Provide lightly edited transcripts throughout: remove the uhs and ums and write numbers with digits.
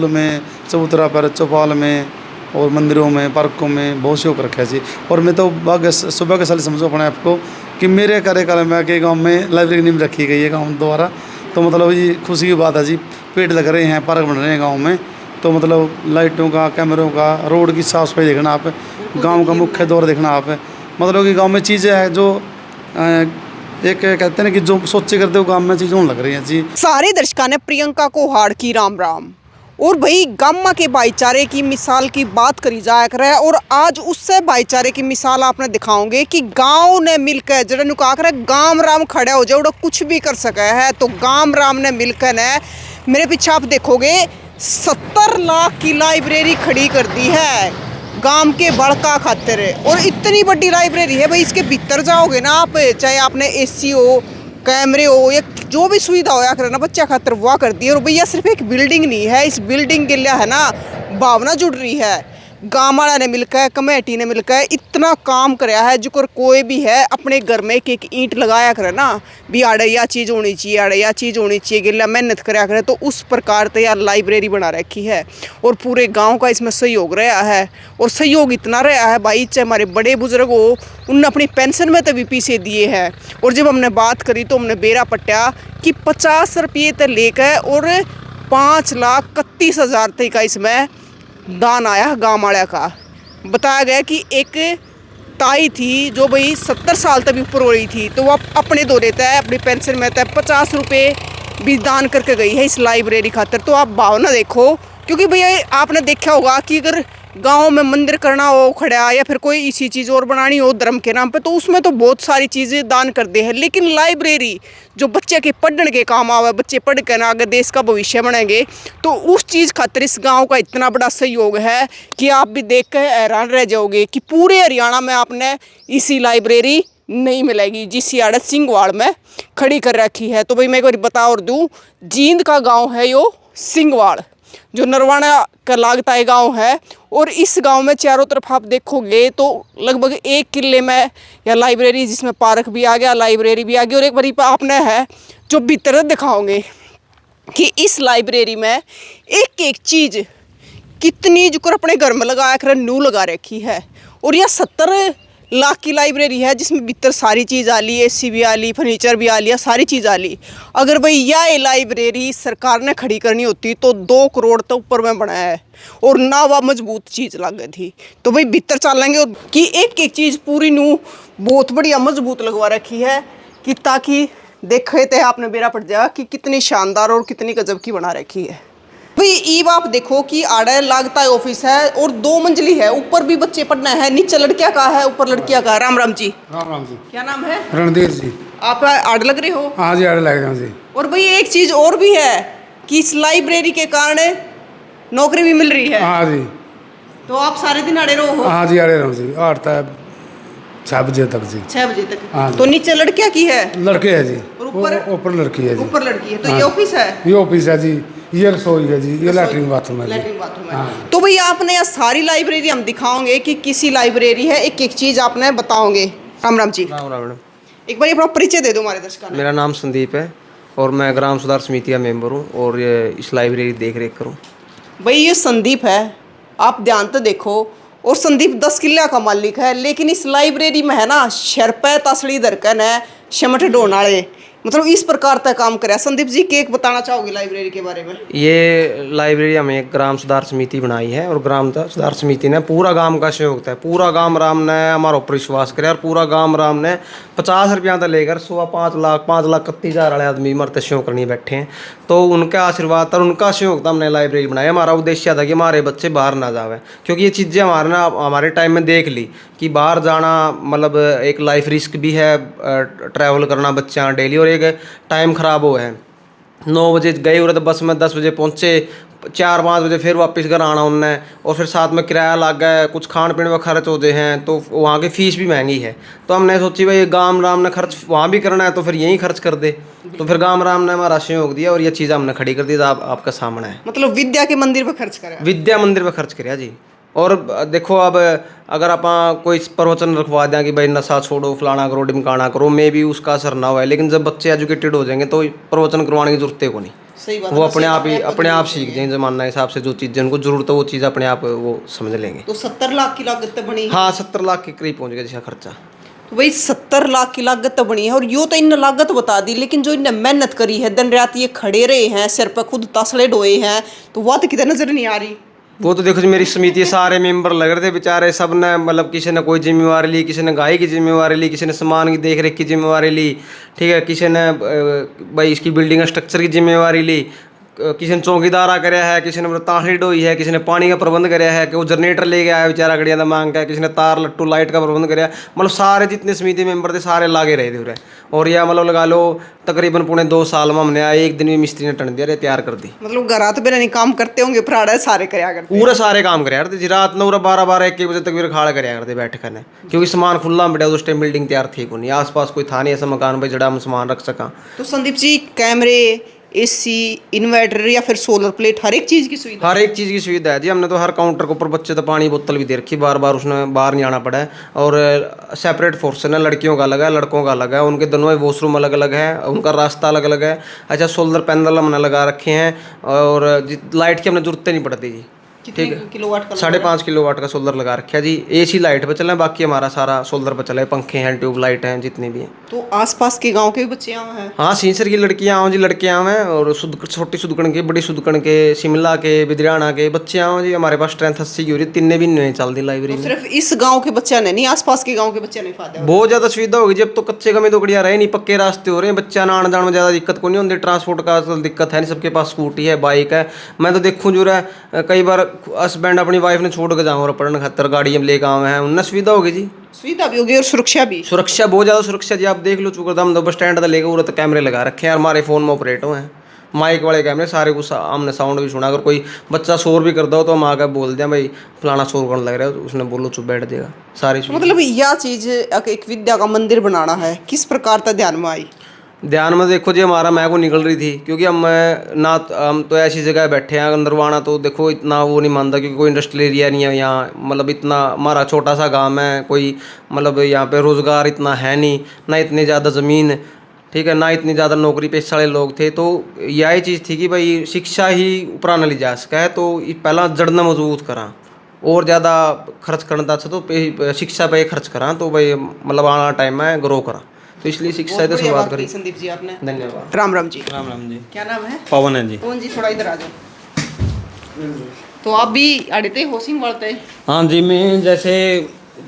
में, चबूतरा पर, चौपाल में और मंदिरों में, पार्कों में बहुत शौक रखा है जी। और मैं तो सुबह के साल समझो अपने आप को कि मेरे कार्यकाल में के गांव में लाइब्रेरी नहीं रखी गई है गांव द्वारा। तो मतलब ये खुशी की बात है जी। पेड़ लग रहे हैं, पार्क बन रहे हैं गांव में। तो मतलब लाइटों का, कैमरों का, रोड की साफ सफाई देखना आप, गाँव का मुख्य द्वार देखना आप, मतलब कि गाँव में चीज़ें हैं जो एक कहते हैं कि जो सोचे करते हो गाँव में चीज़ होने लग रही हैं जी। सारे दर्शकों ने प्रियंका को हाड़ की राम राम। और भाई गामा के भाईचारे की मिसाल की बात करी जाया करे, और आज उससे भाईचारे की मिसाल आपने दिखाओगे कि गांव ने मिलकर जरा नुका कर गाम राम खड़ा हो जाए, कुछ भी कर सके है। तो गाम राम ने मिलकर ने मेरे पीछे आप देखोगे 70 लाख की लाइब्रेरी खड़ी कर दी है गांव के बड़का खातिर। और इतनी बड़ी लाइब्रेरी है भाई, इसके भीतर जाओगे ना आप, चाहे आपने एसी हो, कैमरे हो, या जो भी सुविधा हो या करना बच्चा खातर हुआ कर दी है। और भैया सिर्फ एक बिल्डिंग नहीं है, इस बिल्डिंग के लिए है ना भावना जुड़ रही है। गाँव वाला ने मिलकर, कमेटी ने मिलकर इतना काम कराया है जो कोई भी है अपने घर में एक ईंट लगाया करे ना भी, आड़े यह चीज़ होनी चाहिए, आड़े यह चीज़ होनी चाहिए, गिल्ला मेहनत कराया करे। तो उस प्रकार से यार लाइब्रेरी बना रखी है और पूरे गांव का इसमें सहयोग रहा है। और सहयोग इतना रहा है भाई, चाहे हमारे बड़े बुजुर्ग हो, उनने अपनी पेंशन में तो भी पैसे दिए हैं। और जब हमने बात करी तो हमने बेरा पट्टा कि 50 रुपये तक लेकर और 5,31,000 तक का इसमें दान आया गाँव वाले का। बताया गया कि एक ताई थी जो भाई 70 साल तक भी ऊपर हो रही थी, तो वो अपने दौरे तय अपनी पेंशन में तय 50 रुपये भी दान करके गई है इस लाइब्रेरी खातर। तो आप भावना देखो, क्योंकि भैया आपने देखा होगा कि अगर गांव में मंदिर करना हो खड़ा, या फिर कोई इसी चीज़ और बनानी हो धर्म के नाम पे, तो उसमें तो बहुत सारी चीज़ें दान कर दे हैं। लेकिन लाइब्रेरी जो बच्चे के पढ़ने के काम आवे, बच्चे पढ़ कर ना आगे देश का भविष्य बनेंगे, तो उस चीज़ खातिर इस गांव का इतना बड़ा सहयोग है कि आप भी देख कर हैरान रह जाओगे कि पूरे हरियाणा में आपने इसी लाइब्रेरी नहीं मिलेगी जिस आड़त सिंहवाड़ में खड़ी कर रखी है। तो भाई मैं एक बार बता और दूँ, जींद का गाँव है यो सिंहवाड़, जो नरवाना का लागता है गांव है। और इस गांव में चारों तरफ आप देखोगे तो लगभग 1 किले में या लाइब्रेरी, जिसमें पार्क भी आ गया, लाइब्रेरी भी आ गई। और एक बारी आपने है जो भीतर दिखाओगे कि इस लाइब्रेरी में एक एक चीज़ कितनी जो कर अपने घर में लगाया कर नू लगा रखी है। और यह 70 लाख की लाइब्रेरी है जिसमें भीतर सारी चीज़ आ ली, एसी भी आ ली, फर्नीचर भी आ लिया, सारी चीज़ आ ली। अगर भाई यह लाइब्रेरी सरकार ने खड़ी करनी होती तो 2 करोड़ तो ऊपर में बनाया है, और ना वह मजबूत चीज़ लग गई थी। तो भाई भीतर चलेंगे कि एक एक चीज़ पूरी नू बहुत बढ़िया मजबूत लगवा रखी है कि ताकि देखे थे आपने बेरा पड़ जाएगा कि कितनी शानदार और कितनी गजब की बना रखी है। भाई ईब आप देखो कि आड़े लागता है ऑफिस है और 2 मंजिली है, ऊपर भी बच्चे पढ़ना है, नीचे लड़कियां का है, ऊपर लड़कियां का। राम राम जी। राम राम जी। क्या नाम है? रणधीर जी। आप आड़ लग रहे हो? हाँ जी, आड़ लग रहे हैं जी। और भाई एक चीज और भी है कि इस लाइब्रेरी के कारण नौकरी भी मिल रही है। हाँ जी। तो आप सारे दिन आड़े रहो? हाँ जी, आड़े रहो जी, 8 तक 6 बजे तक जी। 6 बजे तक। हाँ। तो नीचे लड़कियां की है? लड़के है जी। और ऊपर लड़की है जी। ऊपर लड़की है। तो हाँ। ये ऑफिस है? ये ऑफिस है जी, ये रसोई है जी, ये लैट्रिन बाथरूम है जी। लैट्रिन बाथरूम है। हाँ। तो भाई आपने यह सारी लाइब्रेरी हम दिखाओगे कि किसी लाइब्रेरी है, एक एक चीज आपने बताओगे। राम राम जी। राम राम मैडम। एक बार अपना परिचय दे दो हमारे दर्शकों को। मेरा नाम संदीप है और मैं ग्राम सुधार समिति का मेंबर हूँ और ये इस लाइब्रेरी देख रेख करूँ। भाई ये संदीप है, आप ध्यान तो देखो। और संदीप 10 किले का मालिक है, लेकिन इस लाइब्रेरी में है ना शरपै तसड़ी दरकन है, शमट ढोनाले, मतलब इस प्रकार का काम करे। संदीप जी के एक बताना चाहोगे लाइब्रेरी के बारे में? ये लाइब्रेरी हमें एक ग्राम सुधार समिति बनाई है और ग्राम सुधार समिति ने पूरा गांव का सहयोग है। पूरा गांव राम ने हमारा ऊपर विश्वास करे और पूरा गांव राम ने 50 रुपया तक लेकर 5,31,000 वाले आदमी मरते सहयोग करने बैठे हैं। तो उनका आशीर्वाद और उनका सहयोग था हमने लाइब्रेरी बनाई। हमारा उद्देश्य था कि हमारे बच्चे बाहर ना जावे, क्योंकि ये चीज़ें हमारे टाइम में देख ली कि बाहर जाना मतलब एक लाइफ रिस्क भी है, ट्रैवल करना बच्चा डेली, और एक टाइम ख़राब हो है। 9 बजे गए उधर बस में, 10 बजे पहुँचे, 4-5 बजे फिर वापस घर आना उनने, और फिर साथ में किराया लग गया, कुछ खान पीने में खर्च होते हैं, तो वहाँ की फ़ीस भी महंगी है। तो हमने सोची भाई गांव राम ने खर्च वहाँ भी करना है तो फिर यहीं खर्च कर दे। तो फिर गांव राम ने हमारा सहयोग दिया और ये चीज़ हमने खड़ी कर दी। तो आपका सामने है। मतलब विद्या के मंदिर पर खर्च करें? विद्या मंदिर पर खर्च करिया जी। और देखो अब अगर आप कोई प्रवचन रखवा दें कि भाई नशा छोड़ो, फलाना करो, ढिमकाना करो, मे भी उसका असर ना हो, लेकिन जब बच्चे एजुकेटेड हो जाएंगे तो प्रवचन करवाने की जरूरत है को नहीं। सही बात वो है, अपने आप ही अपने अपने आप बदल सीख जाएंगे। जाएंगे जमाना के हिसाब से, जो चीज़ जिनको जरूरत है वो चीज़ अपने आप वो समझ लेंगे। तो 70 लाख की लागत तो बनी है। हाँ 70 लाख के करीब पहुंच गया जिसका खर्चा। तो भाई 70 लाख की लागत तो बनी है, और यो तो इन लागत बता दी, लेकिन जो इनने मेहनत करी है, दिन रात ये खड़े रहे हैं, सिर पर खुद तसले ढोए हैं, तो वह तो कितने नजर नहीं आ रही। वो तो देखो जी मेरी समिति सारे मेंबर लग रहे थे बेचारे, सब ने मतलब किसी ने कोई जिम्मेवारी ली, किसी ने गाय की जिम्मेवारी ली, किसी ने सामान की देख रेख की जिम्मेवारी ली, ठीक है, किसी ने भाई इसकी बिल्डिंग स्ट्रक्चर की जिम्मेवारी ली, किसी ने चौकीदारा कराया है, किसी ने ताहरी ढोई है, किसी ने पानी का प्रबंध कराया है कि वो जनरेटर ले गया है बेचारा गड़िया का मांग का, किसी ने तार लट्टू लाइट का प्रबंध कराया, मतलब सारे जितने समिति मेंबर थे सारे लागे रहे थे उरे। और यह मतलब लगा लो तकरीबन 2.5 साल में हमने एक दिन भी मिस्त्री ने टन दिया रे तैयार कर दी। मतलब घर आते बिना नहीं काम करते होंगे, प्राड़ा सारे कराया करते। पूरे सारे काम कराया करते जी, रात 9 12 1 बजे तक भी खाड़ा कराया करते बैठ कर, क्योंकि सामान खुला में बैठा, उस टाइम बिल्डिंग तैयार थी को नहीं, आसपास कोई था नहीं ऐसा मकान भाई जड़ा हम सामान रख सका। तो संदीप जी कैमरे, एसी, इन्वर्टर या फिर सोलर प्लेट, हर एक चीज की सुविधा। हर एक चीज़ की सुविधा है जी, हमने तो हर काउंटर के ऊपर बच्चे तो पानी बोतल भी दे रखी, बार बार उसने बाहर नहीं आना पड़ा है। और सेपरेट फोर्सन है, लड़कियों का अलग है लड़कों का अलग है, उनके दोनों वॉशरूम अलग अलग है, उनका रास्ता अलग अलग है। अच्छा सोलर पैनल हमने लगा रखे हैं, और लाइट की हमने जरूरत नहीं पड़ती जी, कितने ठीक है। किलोवाट का? 5.5 किलोवाट का सोलर लगा रखा है जी, एसी लाइट पे चला है, बाकी हमारा सारा सोलर पे चला है, पंखे हैं ट्यूब लाइट हैं जितने भी हैं। तो आसपास के गांव के भी बच्चे यहाँ हैं? हाँ सींसर की लड़कियाँ आओ जी, लड़के आओ हैं, और छोटी सुदकन के, बड़ी सुदकन के, शिमला के, बिद्रियाना के बच्चे आओ जी। हमारे पास स्ट्रेंथ 80 की हो रही, 3 भी नहीं चल दी लाइब्रेरी तो में। सिर्फ इस गांव के बच्चे ने नहीं, आसपास के गांव के बच्चे नहीं फायदा। बहुत ज़्यादा सुविधा होगी जब तो कच्चे कमे दोकड़िया रहे नहीं, पक्के रास्ते हो रहे हैं, बच्चा ना आने जाने में ज़्यादा दिक्कत को नहीं होती। ट्रांसपोर्ट का तो दिक्कत है नहीं, सबके पास स्कूटी है, बाइक है। मैं तो देखूँ जो है कई बार हस्बैंड अपनी वाइफ ने छोड़ के जाऊँ और पढ़ने खातर गाड़ी हम लेकर आए हैं, उनने सुविधा होगी जी, सुविधा भी होगी और सुरक्षा भी। सुरक्षा बहुत ज़्यादा सुरक्षा जी। आप देख लो चुकरदम बस स्टैंड तक लेकर पूरा तो कैमरे लगा रखे हैं, और हमारे फ़ोन में ऑपरेट हुए हैं माइक वाले कैमरे सारे कुछ, हमने साउंड भी सुना। अगर कोई बच्चा शोर भी करता हो तो हम आकर बोल दें भाई फलाना शोर करने लग रहा है, तो उसने बोलो चुप बैठ जाएगा सारी सुविधा। मतलब यह चीज एक विद्या का मंदिर बनाना है, किस प्रकार का ध्यान में आई? ध्यान में देखो जी हमारा मैं को निकल रही थी, क्योंकि हम तो ऐसी जगह बैठे हैं नरवाना, तो देखो इतना वो नहीं मानता, क्योंकि कोई इंडस्ट्रियल एरिया नहीं है यहाँ, मतलब इतना हमारा छोटा सा गांव है, कोई मतलब यहाँ पे रोज़गार इतना है नहीं, ना इतनी ज़्यादा ज़मीन, ठीक है, ना इतनी ज़्यादा नौकरी पेशे वाले लोग थे। तो यही चीज़ थी कि भाई शिक्षा ही ऊपरा न ली जा सका है, तो पहला जड़ना मजबूत करा, और ज़्यादा खर्च करना था तो शिक्षा पे खर्च करा, तो भाई मतलब आना टाइम में ग्रो करा, तो इसलिए शिक्षा से शुरुआत करी। संदीप जी आपने धन्यवाद। राम राम जी। राम राम जी। क्या नाम है? पवन है जी। पवन जी थोड़ा इधर आ जाओ। तो आप भी अड़े थे होशिंग वालते? हाँ जी, मैं जैसे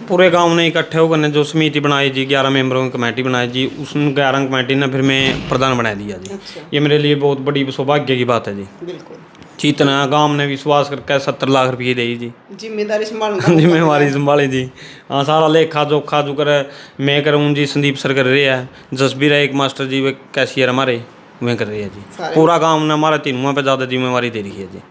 पूरे गांव ने इकट्ठे होकर जो समिति बनाई जी, 11 मेंबरों की कमेटी बनाई जी, उस 11 कमेटी ने फिर मैं प्रधान बना दिया जी। अच्छा। ये मेरे लिए बहुत बड़ी सौभाग्य की बात है जी। बिल्कुल। जितना गांव ने विश्वास करके 70 लाख रुपये दी जी, जिम्मेदारी संभालूंगा। जिम्मेवारी संभाली जी। हाँ सारा लेखा जोखा जो करे मैं करूँ जी, संदीप सर कर रहे हैं, जसबीर है एक मास्टर जी, वे कैशियर हमारे मैं कर रही है जी। सारे। पूरा गांव ने हमारा तीनों पे ज़्यादा जिम्मेवारी दे रही है जी।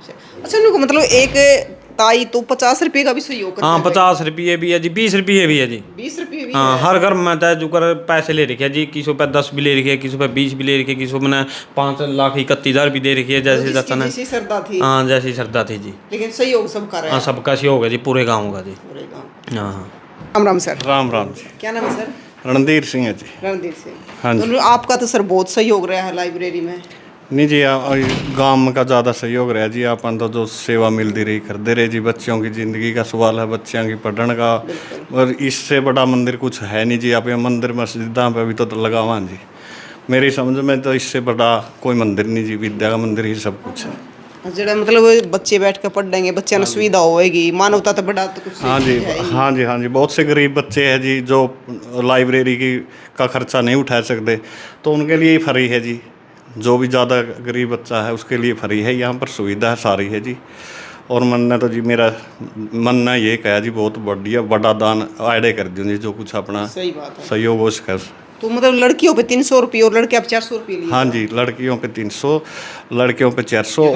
अच्छा उनको मतलब एक ताई तो 50 रुपये का भी सहयोग करते हाँ हैं? 50 रुपये भी है जी, 20 रुपये भी है जी। 20 रुपये भी हाँ है? हर घर में तो जो कर पैसे ले रखे है जी, किसी पे 10 भी ले रखे है, किसी पे 20 भी ले रखे है, किसी पे मैंने 5,31,000 भी दे रखी है, जैसे जिसकी चाचा ने। जैसी श्रद्धा थी। हाँ जैसी श्रद्धा थी जी। लेकिन सहयोग सबका रहा हाँ है सबका सहयोग है जी, पूरे गाँव का जी। पूरे गाँव। हाँ हाँ। राम राम सर। राम राम जी। क्या नाम है सर? रणधीर सिंह है जी। रणदीप सिंह। हाँ जी। तो आपका तो सर बहुत सहयोग रहा है लाइब्रेरी में। नहीं जी, गांव का ज़्यादा सहयोग रहा जी। अपन तो जो सेवा मिलती रही करते रहे जी। बच्चों की ज़िंदगी का सवाल है, बच्चों की पढ़ने का, और इससे बड़ा मंदिर कुछ है नहीं जी। आप ये मंदिर मस्जिदा पे भी तो लगावा जी। मेरी समझ में तो इससे बड़ा कोई मंदिर नहीं जी, विद्या का मंदिर ही सब कुछ है। जरा मतलब बच्चे बैठ कर पढ़ेंगे, बच्चों ने सुविधा होएगी, मानवता तो बड़ा तो कुछ हाँ जी, हाँ जी, हाँ जी। बहुत से गरीब बच्चे हैं जी जो लाइब्रेरी की का खर्चा नहीं उठा सकते, तो उनके लिए ही फ्री है जी। जो भी ज़्यादा गरीब बच्चा है उसके लिए फ्री है, यहाँ पर सुविधा सारी है जी। और मन ने तो जी मेरा मन ने ये कहा जी बहुत बढ़िया बड़ा दान आड़े कर दूँ जी, जो कुछ अपना सही बात है। सहयोग हो सके। तो मतलब लड़कियों पे 300 रुपये और लड़के आप 400 रुपये लिए? हाँ जी, लड़कियों पे 300, लड़कियों पे 400,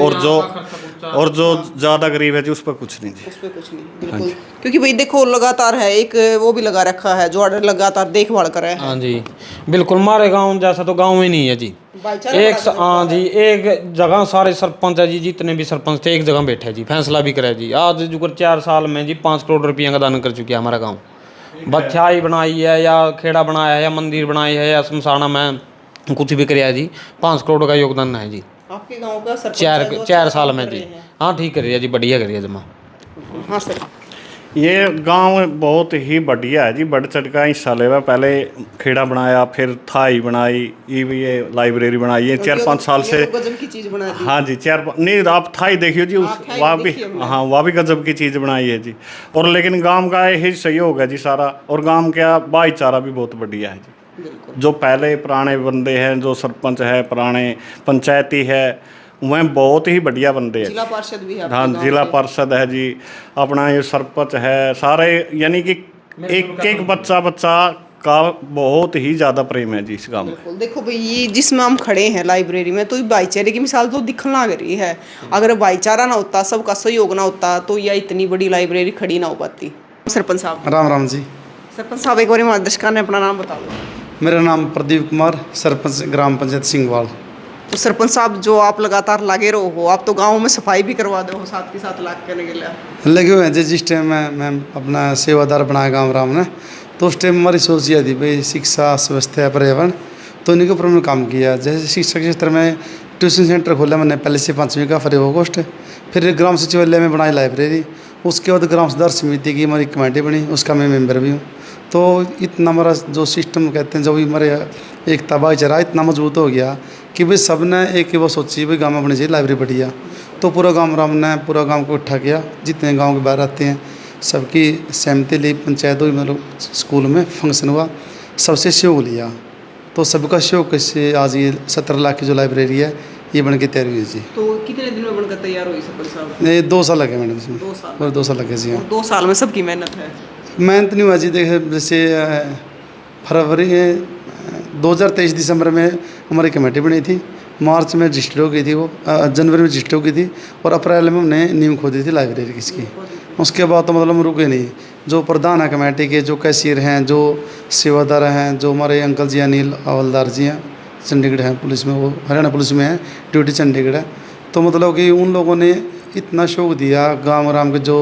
और जो ज़्यादा गरीब है जी उस पर कुछ नहीं जी। उस पर कुछ नहीं, बिल्कुल। क्योंकि भाई देखो लगातार है एक वो भी लगा रखा है जो ऑर्डर लगातार देखभाल कर रहा है। हाँ जी बिल्कुल, हमारे गांव जैसा तो गांव ही नहीं है जी। भाईचारा एक बड़ा हाँ जी, एक जगह सारे सरपंच है जी, जितने भी सरपंच थे एक जगह बैठे जी, फैसला भी करे जी। आज जो 4 साल में जी 5 करोड़ रुपया का दान कर चुके हैं हमारा गाँव। बच्चाई बनाई है या खेड़ा बनाया है या मंदिर बनाई है या शमशाना में कुछ भी कराया जी, 5 करोड़ का योगदान है जी। आपके गांव का सरपंच चार है जो 4 अच्छा साल काम में कर जी। रहे हैं। हाँ ठीक करिए जी, बढ़िया करिए जमा। हाँ सर। ये गांव बहुत ही बढ़िया है जी, बढ़ चढ़ का हिस्सा लेवा। पहले खेड़ा बनाया, फिर थाई बनाई, ये लाइब्रेरी बनाई है 4-5 साल ये से। तो गजब की चीज बना दी। हाँ जी, नहीं आप थाई देखियो जी, उस हाँ, थाई वहाँ भी, देखी हमने। हाँ वहाँ भी गजब की चीज़ बनाई है जी। और लेकिन गांव का यही सहयोग है जी सारा, और गांव का भाईचारा भी बहुत बढ़िया है जी। बिल्कुल। जो पहले पुराने बंदे हैं, जो सरपंच है पुराने, पंचायती है, वह बहुत ही बढ़िया बंदे हैं। जिला पार्षद भी है आपके हाँ, गांव जिला से। पार्षद है जी, अपना ये सरपंच है, सारे यानी कि एक एक बच्चा का बहुत ही ज़्यादा प्रेम है जी इस गाँव में। बिल्कुल। देखो भाई, ये जिसमें हम खड़े हैं लाइब्रेरी में, तो ये भाईचारे की मिसाल तो दिखने लग रही है। अगर भाईचारा ना होता, सबका सहयोग ना होता, तो यह इतनी बड़ी लाइब्रेरी खड़ी ना हो पाती। सरपंच साहब, राम राम जी। सरपंच साहब एक बार हमारे दर्शकों ने अपना नाम बता दो। मेरा नाम प्रदीप कुमार, सरपंच ग्राम पंचायत सिंहवाल। तो सरपंच साहब, जो आप लगातार लगे रहो हो, आप तो गाँव में सफाई भी करवा दो हो साथ के साथ लाग करने के लिए। लगे हुए हैं जी। जिस टाइम मैं अपना सेवादार बनाया गाँव राम ने, तो उस टाइम हमारी सोच यह थी भाई शिक्षा, स्वास्थ्य, पर्यावरण, तो इन्हीं के ऊपर मैंने काम किया। जैसे शिक्षा के क्षेत्र में ट्यूशन सेंटर खोला मैंने पहले से 5वीं का फ्री ऑफ कॉस्ट। फिर ग्राम सचिवालय में बनाई लाइब्रेरी। उसके बाद ग्राम सुधार समिति की हमारी कमेटी बनी, उसका मैं मेंबर भी हूँ। तो इतना हमारा जो सिस्टम कहते हैं, जो भी हमारे एकता भाईचारा इतना मजबूत हो गया कि भाई सब ने एक ही वो सोची भाई गाँव में अपनी चाहिए लाइब्रेरी बढ़िया। तो पूरा गाँव राम ने पूरा गाँव को इकट्ठा किया, जितने गाँव के बाहर आते हैं सबकी सहमति ली। पंचायत हुई, मतलब स्कूल में फंक्शन हुआ, सबसे सहयोग लिया। तो सबका सहयोग से आज ये 17 लाख की जो लाइब्रेरी है ये बन के तैयार हुई है जी। तो कितने दिन में बनकर तैयार हुई सरपंच साहब? ये 2 साल लगे मैडम इसमें। 2 साल। और 2 साल लगे जी। और 2 साल में सबकी मेहनत है। मेहनत नहीं हुआ जी। देखे जैसे फरवरी 2023 दिसंबर में हमारी कमेटी बनी थी, मार्च में रजिस्टर हो गई थी वो, जनवरी में रजिस्टर हो गई थी, और अप्रैल में हमने नींव खोदी थी लाइब्रेरी की इसकी। उसके बाद तो मतलब हम रुके नहीं। जो प्रधान है कमेटी के, जो कैशियर हैं, जो सेवादार हैं, जो हमारे अंकल जी अनिल हवलदार जी हैं, चंडीगढ़ हैं पुलिस में, वो हरियाणा पुलिस में है, ड्यूटी चंडीगढ़ है। तो मतलब कि उन लोगों ने इतना शौक दिया। गाँव राम के जो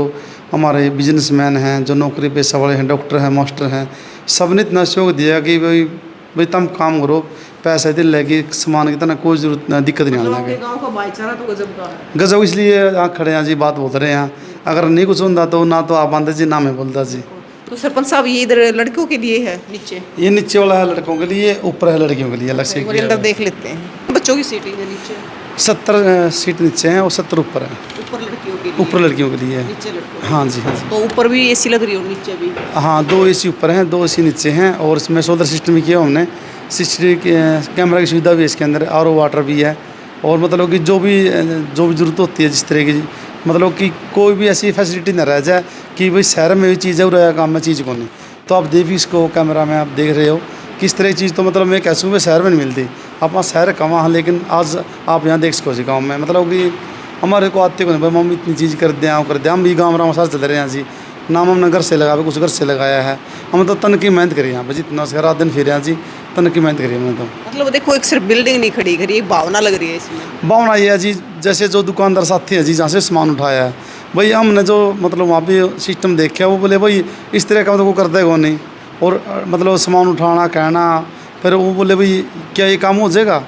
हमारे बिजनेसमैन हैं, जो नौकरी पेशा वाले हैं, डॉक्टर हैं, मास्टर हैं, सब ने इतना शौक दिया कि भाई तुम काम करो, पैसे दिल लगी, सामान की तरह कोई जरूरत दिक्कत नहीं मतलब आने आपके लगे। गांव का भाईचारा तो गजब का है। गजब इसलिए यहाँ खड़े हैं जी, बात बोल रहे हैं। अगर नहीं कुछ होता तो ना तो आप आते जी, ना मैं बोलता जी। तो सरपंच साहब, ये इधर लड़कियों के लिए है नीचे, ये नीचे वाला है लड़कों के लिए, ऊपर है लड़कियों के लिए अलग से एक बार अंदर देख लेते हैं। बच्चों की सीटें है नीचे, 70 सीट नीचे हैं और 70 ऊपर है। ऊपर लड़कियों के लिए, ऊपर लड़कियों के लिए है। नीचे लड़कों। हाँ जी, हाँ जी। तो ऊपर भी एसी लग रही है और नीचे भी। हाँ, 2 एसी ऊपर हैं, 2 एसी नीचे हैं, और इसमें सोलर सिस्टम भी किया हमने। सीसीटीवी कैमरा की सुविधा भी है इसके अंदर, आरओ वाटर भी है। और मतलब कि जो भी ज़रूरत होती है जिस तरह की, मतलब कि कोई भी ऐसी फैसिलिटी न रह जाए कि भाई शहर में भी चीज़ है और गाँव में चीज़ को नहीं। तो आप देखिए इसको, कैमरा में आप देख रहे हो किस तरह की चीज़। तो मतलब मैं कैसे हूँ शहर में नहीं मिलती, आप शहर कहाँ, लेकिन आज आप यहाँ देख सको जी गाँव में, मतलब कि हमारे को आते को नहीं भाई मम्मी इतनी चीज़ कर दें, हम भी गाँव राम साथ चल रहे हैं जी। नाम हमने घर से लगा, कुछ घर से लगाया है। हम तो तन की मेहनत करी यहाँ पर, जितना उसका रात दिन फिर हैं जी, तन की मेहनत करी हमने तो। मतलब देखो, एक सिर्फ बिल्डिंग नहीं खड़ी करी, एक भावना लग रही है इसमें। भावना ये है जी, जैसे जो दुकानदार साथी है जी, जहाँ से सामान उठाया है भाई, हमने जो मतलब वहाँ पे सिस्टम देखा, वो बोले भाई इस तरह का तो वो करता है कौन नहीं। और मतलब सामान उठाना, कहना, फिर वो बोले भाई क्या ये काम हो जाएगा,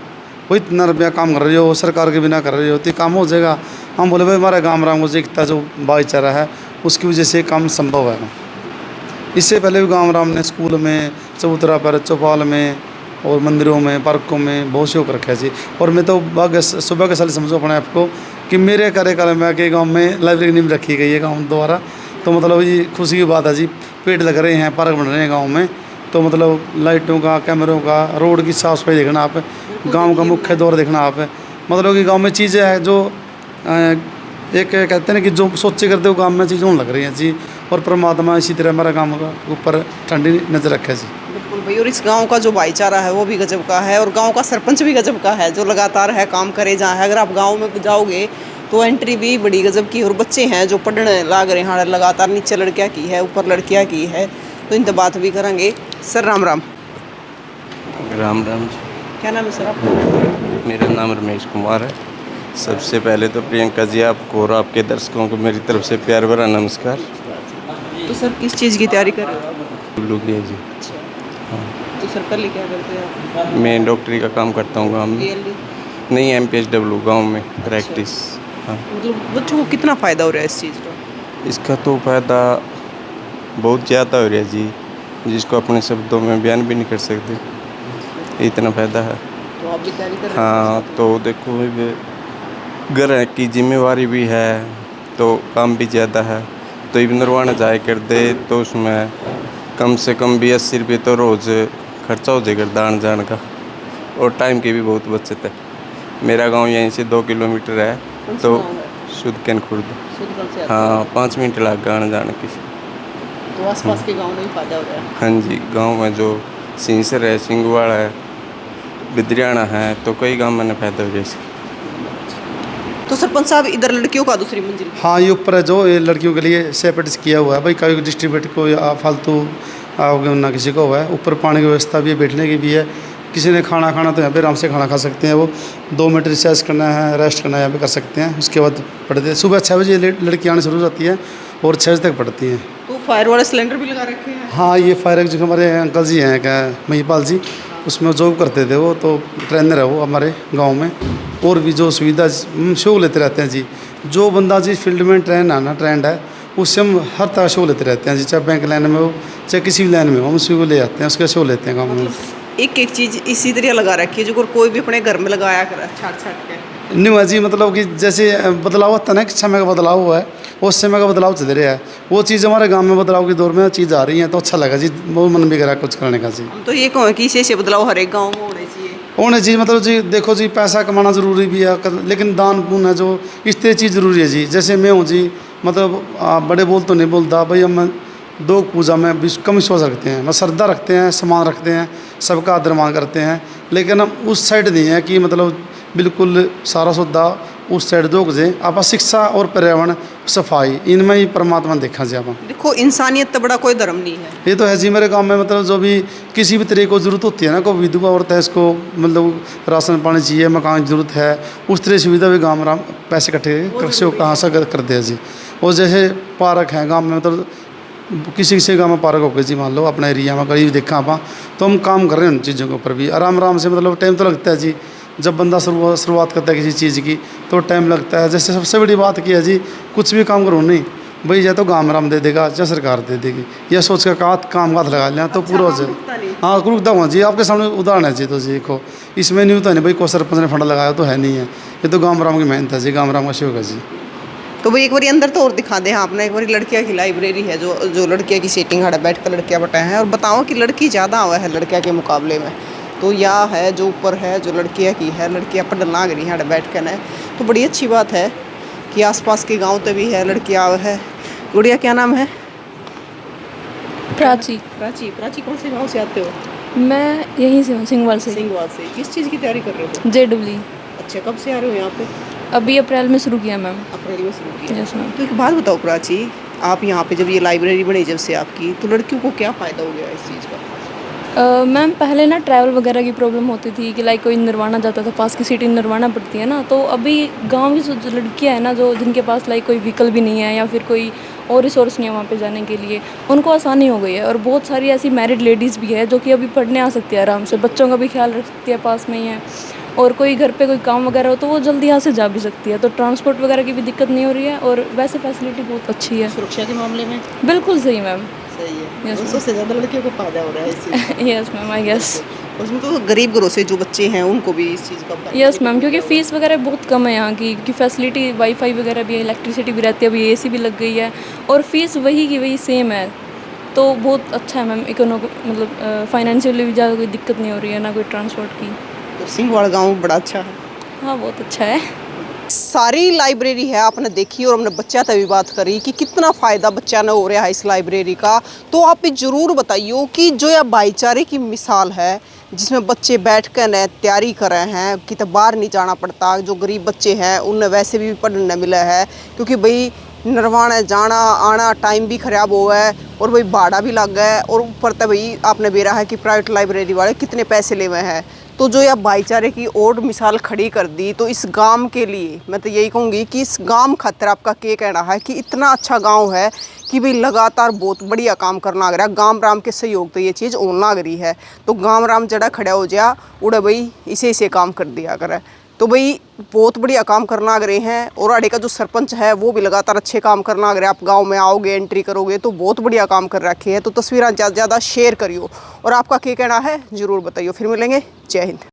भाई इतना रुपया काम कर रहे हो, सरकार के बिना कर रहे हो, तो ये काम हो जाएगा। हम बोले भाई हमारा गाँव राम को एकता जो भाईचारा है, उसकी वजह से काम संभव है। इससे पहले भी गाँव राम ने स्कूल में, चबूतरा पर, चौपाल में, और मंदिरों में, पार्कों में बहुत शौक रखा है जी। और मैं तो सुबह के साल समझो अपने आप को कि मेरे कार्यकाल में के गाँव में लाइब्रेरी नहीं रखी गई है गाँव द्वारा। तो मतलब ये खुशी की बात है जी। पेड़ लग रहे हैं, पार्क बन रहे हैं गाँव में। तो मतलब लाइटों का, कैमरों का, रोड की साफ सफाई देखना आप, गाँव का मुख्य द्वार देखना आप, मतलब कि गाँव में चीज़ें हैं जो एक कहते हैं ना कि जो सोचे करते हो गाँव में चीज़ें होने लग रही हैं जी। और परमात्मा इसी तरह हमारा गाँव का ऊपर ठंडी नजर रखे जी। बिल्कुल भाई। और इस गांव का जो भाईचारा है वो भी गजब का है, और गांव का सरपंच भी गजब का है, जो लगातार है काम करे जहाँ है। अगर आप गांव में जाओगे तो एंट्री भी बड़ी गजब की, और बच्चे हैं जो पढ़ने लग रहे हैं लगातार, नीचे लड़कियाँ की है, ऊपर लड़कियाँ की है। तो इनसे बात भी करेंगे। सर राम राम। राम राम जी। क्या नाम है सर आपका? मेरा नाम रमेश कुमार है। सबसे पहले तो प्रियंका जी आपको और आपके दर्शकों को मेरी तरफ से प्यार भरा नमस्कार। तो सर किस चीज़ की तैयारी कर रहे हो आप? लुगिया जी। तो सर पहले क्या करते हैं आप? मैं डॉक्टरी का काम करता हूँ गाँव में। PLD? नहीं MPSW गांव में प्रैक्टिस। हाँ, मतलब बच्चों को कितना फ़ायदा हो रहा है इस चीज़ का? इसका तो फ़ायदा बहुत ज़्यादा हो रहा है जी, जिसको अपने शब्दों में बयान भी नहीं कर सकते, इतना फ़ायदा है। तो आप भी तैयारी कर रहे हैं? हाँ, तो देखो ये घर की जिम्मेवारी भी है, तो काम भी ज़्यादा है, तो इब नरवाना जाए कर दे तो उसमें कम से कम भी 80 रुपये तो रोज़ खर्चा हो जाएगा दान जान का, और टाइम की भी बहुत बचत है। मेरा गांव यहीं से 2 किलोमीटर है, कौन सा तो गाँव है? सुदकन खुर्द। सुदगल से आते हाँ, 5 मिनट लग आने जाने की। हैं। तो आसपास के गाँव में भी फायदा हो रहा है। हाँ जी, गांव में जो सिंसर है, सिंगवाड़ा है, बिद्रियाना है, तो कई गांव में फ़ायदा हो जैसे। तो सरपंच साहब, इधर लड़कियों का दूसरी मंजिल। हाँ, ये ऊपर है जो ये लड़कियों के लिए सेपरेट किया हुआ है भाई, कोई डिस्ट्रीब्यूट को या फालतू ना किसी को हुआ है। ऊपर पानी की व्यवस्था भी है, बैठने की भी है। किसी ने खाना खाना तो यहाँ पे आराम से खाना खा सकते हैं। वो 2 मिनट रिसर्च करना है, रेस्ट करना है, यहाँ पे कर सकते हैं। उसके बाद पढ़ते हैं। सुबह 6 बजे लड़की आने शुरू हो जाती है और 6 बजे तक पढ़ती हैं। तो फायर वाले सिलेंडर भी लगा रखे हैं? हाँ, ये फायर जो हमारे अंकल जी हैं, क्या महिपाल जी, उसमें जॉब करते थे वो, तो ट्रेनर है वो हमारे गांव में। और भी जो सुविधा शो लेते रहते हैं जी। जो बंदा जिस फील्ड में ट्रेंड है, उससे हम हर तरह शो लेते रहते हैं जी। चाहे बैंक लाइन में हो, चाहे किसी भी लाइन में हो, हम उसी को ले जाते हैं, उसका शो लेते हैं गाँव में। एक एक चीज़ इसी तरह लगा रखी है जो कोई भी अपने घर में लगाया कर छाट छाट के। नहीं है जी, मतलब कि जैसे बदलाव होता है ना, कि समय का बदलाव हुआ है, उस समय का बदलाव चल रहा है। वो चीज़ हमारे गांव में बदलाव के दौर में चीज़ आ रही है, तो अच्छा लगा जी, बहुत मन भी करा कुछ करने का जी। हम तो ये कहें कि ऐसे बदलाव हर एक गाँव में होने चाहिए। होने जी, मतलब जी देखो जी, पैसा कमाना ज़रूरी भी है, लेकिन दान पुण्य है जो, इस तरह चीज़ ज़रूरी है जी। जैसे मैं हूँ जी, मतलब बड़े बोल तो नहीं बोलता भाई, हम 2 पूजा में कम विश्वास रखते हैं, मतलब श्रद्धा रखते हैं, सम्मान रखते हैं, सबका आदर मान करते हैं। लेकिन हम उस साइड नहीं है कि मतलब बिल्कुल सारा सौदा उस साइड दो जे आप शिक्षा और पर्यावरण सफाई, इनमें ही परमात्मा देखा जी। आप देखो, इंसानियत तो बड़ा कोई धर्म नहीं है। ये तो है जी। मेरे गांव में मतलब जो भी किसी भी तरह को ज़रूरत होती है ना, कोई विधवा औरत है, इसको मतलब राशन पानी चाहिए, मकान की ज़रूरत है, उस तरह सुविधा भी गाँव में पैसे इकट्ठे करके कहाँ से करते हैं जी। और जैसे पार्क हैं गाँव में, मतलब किसी गाँव में पार्क हो गए जी, मान लो अपने एरिया में करीब देखा आप, तो हम काम कर रहे हैं उन चीज़ों के ऊपर भी आराम से। मतलब टाइम तो लगता है जी, जब बंदा शुरुआत करता है किसी चीज़ की तो टाइम लगता है। जैसे सबसे बड़ी बात की है जी, कुछ भी काम करो नहीं भाई, या तो गाँव राम दे देगा या सरकार दे देगी, यह सोच कर काम हाथ लगा लें तो पूरा हो जाए। हाँ, रुकता हुआ जी, आपके सामने उदाहरण है जी। तो जी देखो, इसमें नहीं होता नहीं भाई, कोई सरपंच ने फंड लगाया तो है नहीं है, ये तो गाँव राम की मेहनत है जी, गाँव राम का शौक है जी। तो भाई एक बार अंदर तो और दिखा दे। हाँ, अपना एक बार लड़कियाँ की लाइब्रेरी है, जो लड़कियाँ की सेटिंग है, बैठ कर लड़कियाँ बैठे हैं। और बताओ कि लड़की ज़्यादा हुआ है लड़कियाँ के मुकाबले में, तो यह है जो ऊपर है जो लड़कियाँ की है, लड़कियाँ पढ़ लाग रही हैं बैठ कर है। तो बड़ी अच्छी बात है कि आसपास के गांव तो भी है लड़कियाँ है। गुड़िया, क्या नाम है? प्राची। प्राची कौन से गांव से आते हो? मैं यहीं से हूँ, सिंगवाल से। सिंगवाल से। किस चीज़ की तैयारी कर रहे हो? JEE। अच्छा, कब से आ रहे हो यहाँ पे? अभी अप्रैल में शुरू किया मैम। अप्रैल में शुरू किया। Yes ma'am. तो एक बात बताओ प्राची, आप यहाँ पे जब ये लाइब्रेरी बनी जब से आपकी, तो लड़कियों को क्या फ़ायदा हो गया इस चीज़ का? मैम पहले ना ट्रैवल वगैरह की प्रॉब्लम होती थी कि लाइक कोई नरवाना जाता था, पास की सिटी नरवाना पड़ती है ना, तो अभी गांव की जो लड़कियां हैं ना, जो जिनके पास लाइक कोई व्हीकल भी नहीं है या फिर कोई और रिसोर्स नहीं है वहाँ पे जाने के लिए, उनको आसानी हो गई है। और बहुत सारी ऐसी मैरिड लेडीज़ भी है जो कि अभी पढ़ने आ सकती है आराम से, बच्चों का भी ख्याल रख सकती है, पास में ही है। और कोई घर पे कोई काम वगैरह हो तो वो जल्दी यहाँ से जा भी सकती है, तो ट्रांसपोर्ट वगैरह की भी दिक्कत नहीं हो रही है। और वैसे फैसिलिटी बहुत अच्छी है। सुरक्षा के मामले में बिल्कुल सही मैम। सही है। Yes, तो सबसे ज़्यादा लड़कियों को फ़ायदा हो रहा है इस चीज़ का। Yes ma'am, I guess. उसमें तो गरीब घरों से जो बच्चे हैं उनको भी इस चीज़ का फायदा। यस मैम, क्योंकि फ़ीस वगैरह बहुत कम है यहाँ की फैसिलिटी, वाईफाई वगैरह भी है, इलेक्ट्रिसिटी भी रहती है, अभी AC भी लग गई है, और फ़ीस वही की वही सेम है, तो बहुत अच्छा है मैम। मतलब फाइनेंशियली भी ज़्यादा कोई दिक्कत नहीं हो रही है, ना कोई ट्रांसपोर्ट की। तो सिंगवाड़ा गाँव बड़ा अच्छा है। हाँ, बहुत अच्छा है। सारी लाइब्रेरी है आपने देखी और हमने बच्चा तक भी बात करी कि कितना फ़ायदा बच्चा ने हो रहा है इस लाइब्रेरी का। तो आप भी ज़रूर बताइए कि जो यह भाईचारे की मिसाल है, जिसमें बच्चे बैठ कर न तैयारी कर रहे हैं, कितना बाहर नहीं जाना पड़ता। जो गरीब बच्चे हैं उन्हें वैसे भी पढ़ने मिला है, क्योंकि भाई नरवाना जाना आना टाइम भी ख़राब हुआ है और भाई भाड़ा भी लग गया है। और ऊपर तक भाई आपने बेरा है कि प्राइवेट लाइब्रेरी वाले कितने पैसे ले हुए हैं। तो जो यह भाईचारे की और मिसाल खड़ी कर दी, तो इस गांव के लिए मैं तो यही कहूँगी कि इस गांव खातिर आपका क्या कहना है कि इतना अच्छा गांव है कि भाई लगातार बहुत बढ़िया काम करना लग रहा है। गांव राम के सहयोग तो ये चीज़ होने लग रही है। तो गांव राम जड़ा खड़ा हो जाए उड़े भाई इसे काम कर दिया करे। तो भाई बहुत बढ़िया काम करना आ रहे हैं। और आड़े का जो सरपंच है वो भी लगातार अच्छे काम करना आ रहे। आप गांव में आओगे, एंट्री करोगे तो बहुत बढ़िया काम कर रखे हैं। तो तस्वीरें ज़्यादा से ज़्यादा शेयर करियो और आपका क्या कहना है ज़रूर बताइए। फिर मिलेंगे, जय हिंद।